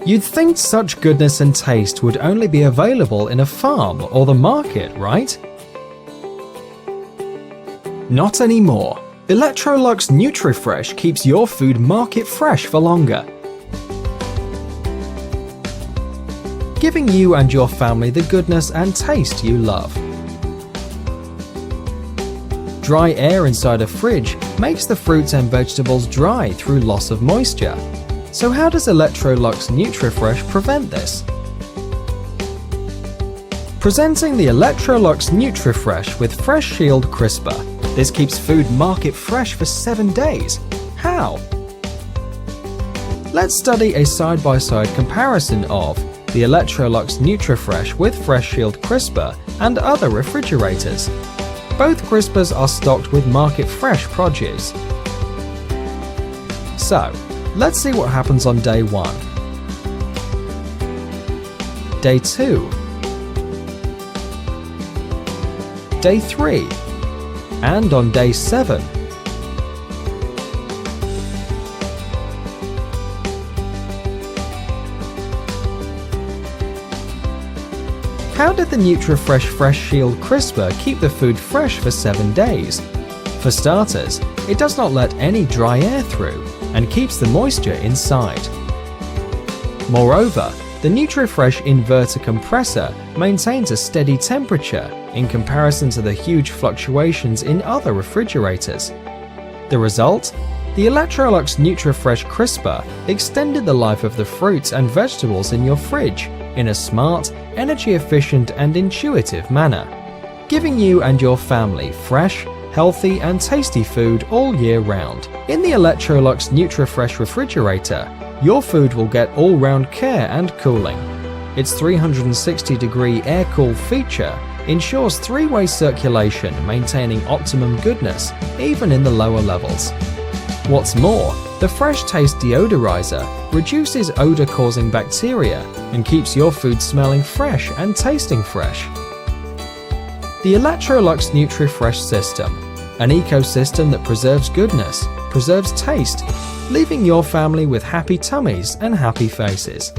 You'd think such goodness and taste would only be available in a farm or the market, right? Not anymore. Electrolux NutriFresh keeps your food market fresh for longer, giving you and your family the goodness and taste you love. Dry air inside a fridge makes the fruits and vegetables dry through loss of moisture. So how does Electrolux NutriFresh prevent this? Presenting the Electrolux NutriFresh with Fresh Shield Crisper. This keeps food market fresh for 7 days. How? Let's study a side-by-side comparison of the Electrolux NutriFresh with Fresh Shield Crisper and other refrigerators. Both crispers are stocked with market fresh produce. So, let's see what happens on day 1, day 2, day 3, and on day 7. How did the NutriFresh Fresh Shield Crisper keep the food fresh for 7 days? For starters, it does not let any dry air through and keeps the moisture inside. Moreover, the NutriFresh inverter compressor maintains a steady temperature in comparison to the huge fluctuations in other refrigerators. The result? The Electrolux NutriFresh Crisper extended the life of the fruits and vegetables in your fridge in a smart, energy-efficient and intuitive manner, giving you and your family fresh, healthy and tasty food all year round. In the Electrolux NutriFresh Refrigerator, your food will get all-round care and cooling. Its 360-degree air-cool feature ensures 3-way circulation, maintaining optimum goodness even in the lower levels. What's more, the Fresh Taste Deodorizer reduces odor-causing bacteria and keeps your food smelling fresh and tasting fresh. The Electrolux NutriFresh system, an ecosystem that preserves goodness, preserves taste, leaving your family with happy tummies and happy faces.